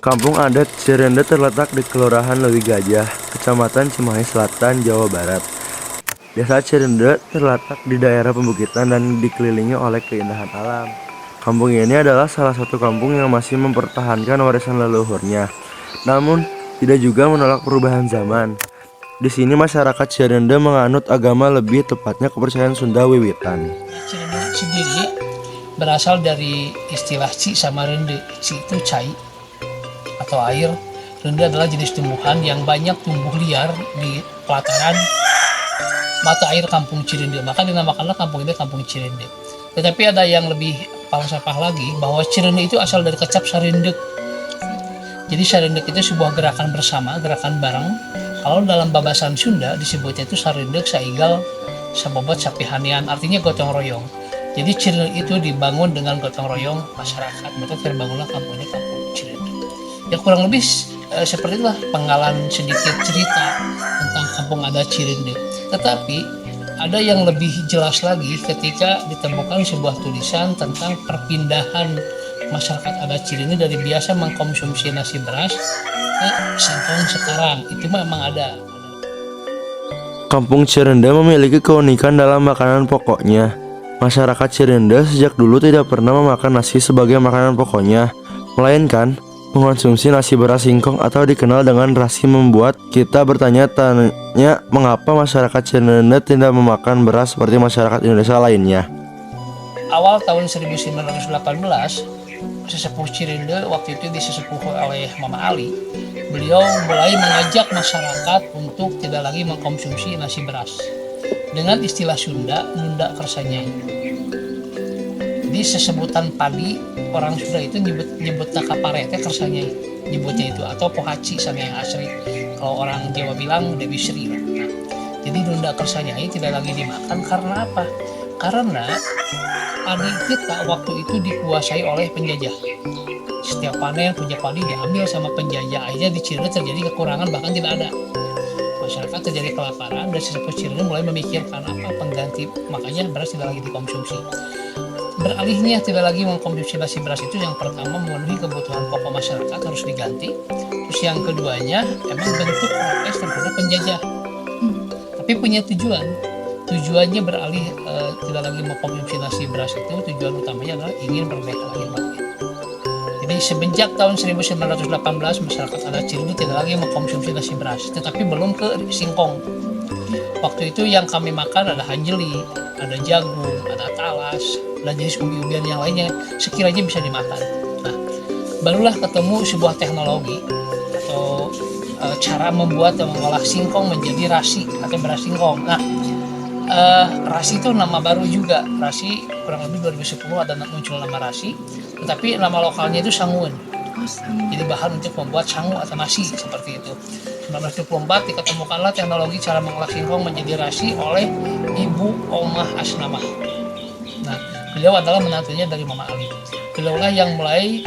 Kampung adat Cirende terletak di Kelurahan Lewi Gajah, Kecamatan Cimahi Selatan, Jawa Barat. Desa Cirende terletak di daerah pembukitan dan dikelilingi oleh keindahan alam. Kampung ini adalah salah satu kampung yang masih mempertahankan warisan leluhurnya, namun tidak juga menolak perubahan zaman. Di sini masyarakat Cirende menganut agama, lebih tepatnya kepercayaan Sunda Wiwitan. Cirende sendiri berasal dari istilah ci sama rende. Ci itu cai atau air. Rende adalah jenis tumbuhan yang banyak tumbuh liar di pelataran mata air kampung Cirende. Maka dinamakanlah kampung ini kampung Cirende. Tetapi ada yang lebih falsafah lagi, bahwa Cirende itu asal dari kecap sarindek. Jadi sarindek itu sebuah gerakan bersama, gerakan bareng. Kalau dalam babasan Sunda disebutnya itu sarindek saigal sabobot sapihanian, artinya gotong royong. Jadi Cirende itu dibangun dengan gotong royong masyarakat, maka terbangunlah kampung ini kampung Cirende. Ya kurang lebih seperti itulah penggalan sedikit cerita tentang kampung adat Cirende. Tetapi ada yang lebih jelas lagi ketika ditemukan sebuah tulisan tentang perpindahan masyarakat adat Cirende dari biasa mengkonsumsi nasi beras ke singkong sekarang. Itu memang ada. Kampung Cirende memiliki keunikan dalam makanan pokoknya. Masyarakat Cirende sejak dulu tidak pernah memakan nasi sebagai makanan pokoknya, melainkan mengonsumsi nasi beras singkong atau dikenal dengan rasi. Membuat kita bertanya-tanya mengapa masyarakat Cirende tidak memakan beras seperti masyarakat Indonesia lainnya. Awal tahun 1918, sesepuh Cirende waktu itu disesepuh oleh Mama Ali. Beliau mulai mengajak masyarakat untuk tidak lagi mengkonsumsi nasi beras dengan istilah Sunda, Nunda Kersanyai. Jadi sesebutan padi orang Sunda itu nyebutnya kaparete kersanyai, nyebutnya itu, atau pohaci sama yang asli. Kalau orang Jawa bilang Dewi Sri. Nah, jadi Nunda Kersanyai tidak lagi dimakan karena apa? Karena padi kita waktu itu dikuasai oleh penjajah. Setiap panen punya padi diambil sama penjajah, akhirnya di Cirende terjadi kekurangan, bahkan tidak ada. Masyarakat terjadi kelaparan dan sesepuh Cirende mulai memikirkan apa pengganti, makanya beras tidak lagi dikonsumsi. Beralihnya tidak lagi mengkonsumsi nasi beras itu, yang pertama memenuhi kebutuhan pokok masyarakat harus diganti. Terus yang keduanya emang bentuk protes terhadap penjajah, tapi punya tujuan. Tujuannya beralih tidak lagi mengkonsumsi nasi beras itu, tujuan utamanya adalah ingin merdeka lahir batin. Jadi semenjak tahun 1918 masyarakat adat Cirende tidak lagi mengkonsumsi nasi beras, tetapi belum ke singkong. Waktu itu yang kami makan ada hanjeli, ada jagung, ada talas, dan jenis umbi-umbian yang lainnya sekiranya bisa dimakan. Nah, barulah ketemu sebuah teknologi atau cara membuat dan mengolah singkong menjadi rasi atau beras singkong. Nah, rasi itu nama baru juga. Rasi kurang lebih 2010 ada muncul nama rasi, tetapi nama lokalnya itu sangun. Jadi bahan untuk membuat sangu atau nasi seperti itu. 1924 diketemukanlah teknologi cara mengolah singkong menjadi rasi oleh Ibu Omah Asnamah. Nah, beliau adalah menantunya dari Mama Ali. Beliaulah yang mulai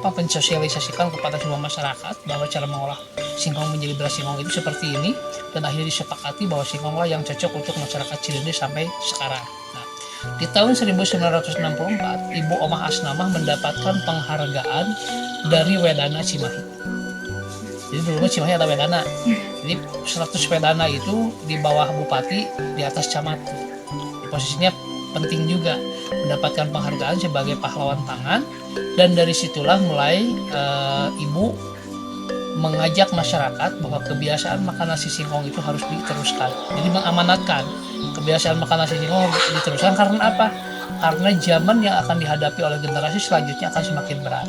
mensosialisasikan kepada semua masyarakat bahwa cara mengolah singkong menjadi beras singkong itu seperti ini, dan akhirnya disepakati bahwa singkonglah yang cocok untuk masyarakat Cirende sampai sekarang. Nah, di tahun 1964, Ibu Omah Asnamah mendapatkan penghargaan dari Wedana Cimahi. Jadi dulu Cimahi ada Wedana. Jadi 100 Wedana itu di bawah bupati, di atas camat. Posisinya penting juga, mendapatkan penghargaan sebagai pahlawan pangan. Dan dari situlah mulai ibu mengajak masyarakat bahwa kebiasaan makan nasi singkong itu harus diteruskan. Jadi mengamanatkan kebiasaan makan nasi singkong diteruskan karena apa? Karena zaman yang akan dihadapi oleh generasi selanjutnya akan semakin berat.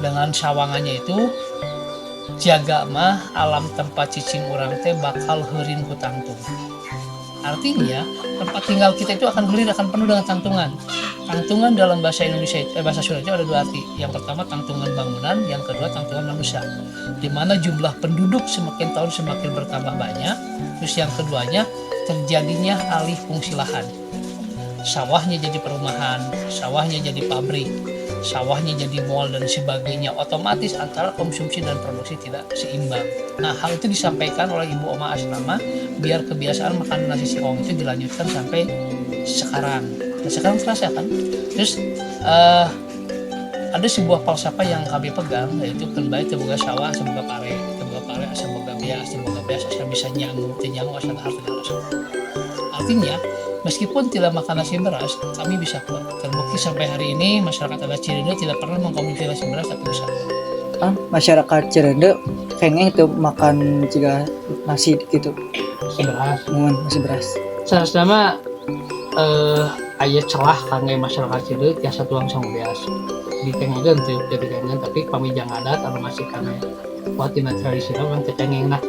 Dengan sawangannya itu, jaga mah alam tempat cicing urang teh bakal heurin ku tangtung. Artinya tempat tinggal kita itu akan heurin, akan penuh dengan tangtungan. Tangtungan dalam bahasa Indonesia bahasa Sunda itu ada dua arti. Yang pertama tangtungan bangunan, yang kedua tangtungan manusia. Di mana jumlah penduduk semakin tahun semakin bertambah banyak. Terus yang keduanya terjadinya alih fungsi lahan. Sawahnya jadi perumahan, sawahnya jadi pabrik, sawahnya jadi mall dan sebagainya. Otomatis antara konsumsi dan produksi tidak seimbang. Nah, hal itu disampaikan oleh Ibu Omah Asnamah biar kebiasaan makan nasi singkong itu dilanjutkan sampai sekarang. Nah, sekarang terasa kan. Terus ada sebuah falsafah yang kami pegang, yaitu kan baik teboga sawah semoga pare asa boga beas asa bisa nyamuk asa harus rasa. Artinya meskipun tidak makan nasi beras, kami bisa kuat. Terbukti sampai hari ini masyarakat adat Cirende tidak pernah mengkonsumsi nasi beras tapi bisa. Masyarakat Cirende kayaknya itu makan juga nasi gitu. Beras. Nasi beras. Seharusnya aya celah kangge masyarakat Cirende tiasa tuang sama beas. Ditengengan tuh jadi kangen tapi pamijang adat anu masih kana watina tradisional kan tetengeng nah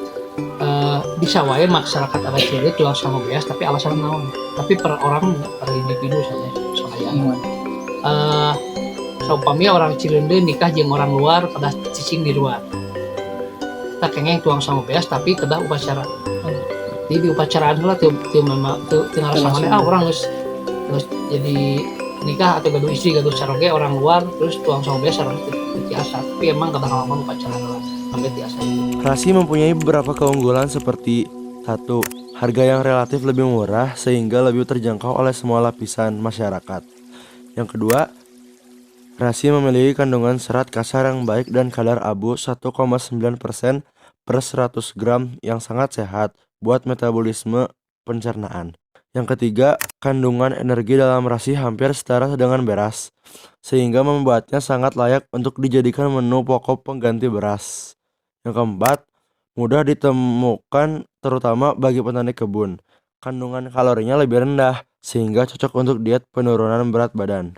bisa wae masyarakat adat Cirende tuang sama beas tapi alasan naon tapi per orang per individu saja soalnya seumpamanya orang Cirende nikah jeung orang luar kedah cicing di luar kita kengeng tuang sama beas tapi kedah upacara jadi di upacaraan lah tuh memang tuh ngarasana orang geus jadi nikah atau gaduh istri gaduh saroge orang luar terus tuang sama beas sareng biasa tapi emang kadang-kadang upacara sampai biasa. Rasi mempunyai beberapa keunggulan seperti 1. Harga yang relatif lebih murah sehingga lebih terjangkau oleh semua lapisan masyarakat. Yang kedua, rasi memiliki kandungan serat kasar yang baik dan kadar abu 1,9% per 100 gram yang sangat sehat buat metabolisme pencernaan. Yang ketiga, kandungan energi dalam rasi hampir setara dengan beras, sehingga membuatnya sangat layak untuk dijadikan menu pokok pengganti beras. Yang keempat, mudah ditemukan terutama bagi petani kebun. Kandungan kalorinya lebih rendah, sehingga cocok untuk diet penurunan berat badan.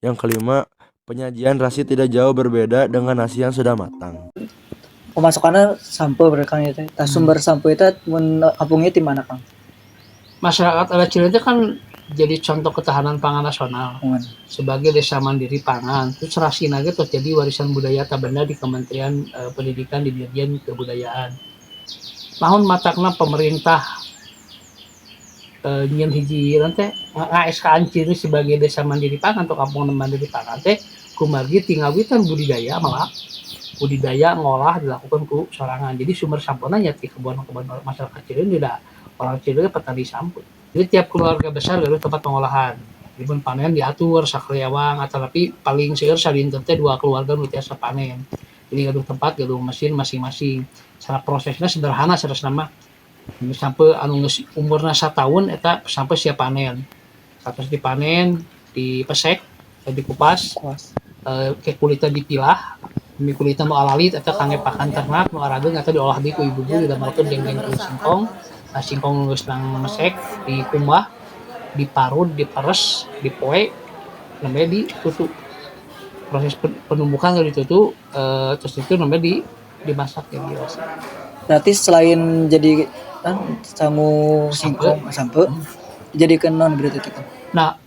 Yang kelima, penyajian rasi tidak jauh berbeda dengan nasi yang sudah matang. Pemasukannya sampo berkang itu. Sumber sampo itu kampungnya di mana, Kang? Masyarakat adat Cirende kan jadi contoh ketahanan pangan nasional sebagai desa mandiri pangan. Terus rasina ge terjadi warisan budaya tabenda di Kementerian Pendidikan di Dirjen Kebudayaan. Tahun matakna pemerintah nyen hiji teh ngaSK-an Cirende sebagai desa mandiri pangan atau kampung mandiri pangan teh kumargi tinggawitan budidaya malah budidaya ngolah dilakukan ku sorangan. Jadi sumber sampona nya ti kebun-kebun masyarakat Cirende da orang Cirende petani samput. Jadi tiap keluarga besar gaduh tempat pengolahan. Dipun panen diatur sakreawang atau tapi paling seueur sadinten teh 2 keluarga nu tiasa panen. Jadi gaduh tempat, gaduh mesin masing-masing. Cara prosesnya sederhana saresna mah. Sampai anu geus umurna 1 tahun eta sampai siap panen. Satos dipanen, dipesek, dikupas, ke kulitnya dipilah. Demi kulitnya nu alalit eta kangge pakan ternak nu arageung eta diolah deui ku ibu-ibu didamelkeun dengdeng kulit singkong. Singkong geus nang mesek dikumbah, diparut, diperes, dipoe, sampai ditutu. Proses penumbukan dari ditutu terus itu sampai dimasak jadi rasa. Berarti selain jadi sangu singkong sampo dijadikan non berarti itu. Nah,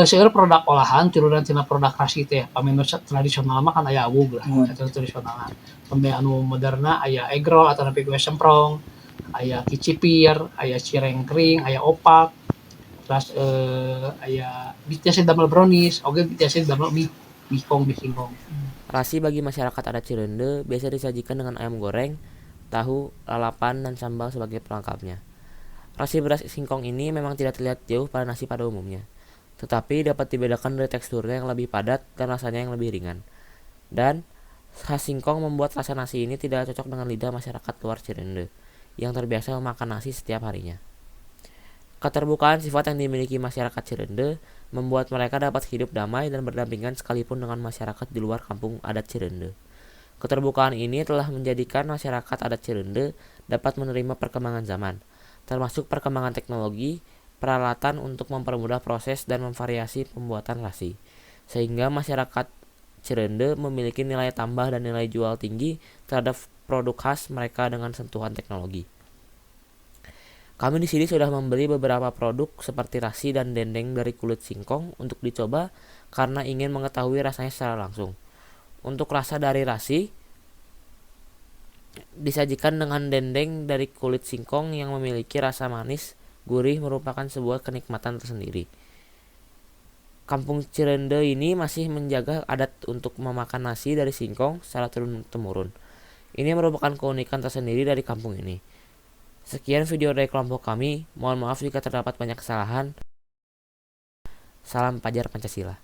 seueur produk olahan turunan tina produk rasi teh pamenu tradisional mah kan aya awug lah, eta tradisional. Pamenu anu moderna aya egg roll atau napi kue semprong. Aya kicipir, aya cireng kering, aya opak, terus aya biasa damel brownies, oge biasa damel mie singkong. Rasi bagi masyarakat adat Cirende biasa disajikan dengan ayam goreng, tahu, lalapan, dan sambal sebagai pelengkapnya. Rasi beras singkong ini memang tidak terlihat jauh pada nasi pada umumnya, tetapi dapat dibedakan dari teksturnya yang lebih padat dan rasanya yang lebih ringan. Dan khas singkong membuat rasa nasi ini tidak cocok dengan lidah masyarakat luar Cirende yang terbiasa memakan nasi setiap harinya. Keterbukaan sifat yang dimiliki masyarakat Cirende membuat mereka dapat hidup damai dan berdampingan sekalipun dengan masyarakat di luar kampung adat Cirende. Keterbukaan ini telah menjadikan masyarakat adat Cirende dapat menerima perkembangan zaman, termasuk perkembangan teknologi, peralatan untuk mempermudah proses dan memvariasi pembuatan rasi, sehingga masyarakat Cirende memiliki nilai tambah dan nilai jual tinggi terhadap produk khas mereka dengan sentuhan teknologi. Kami di sini sudah membeli beberapa produk seperti rasi dan dendeng dari kulit singkong untuk dicoba karena ingin mengetahui rasanya secara langsung. Untuk rasa dari rasi disajikan dengan dendeng dari kulit singkong yang memiliki rasa manis, gurih merupakan sebuah kenikmatan tersendiri. Kampung Cirende ini masih menjaga adat untuk memakan nasi dari singkong secara turun-temurun. Ini merupakan keunikan tersendiri dari kampung ini. Sekian video dari kelompok kami. Mohon maaf jika terdapat banyak kesalahan. Salam Pajar Pancasila.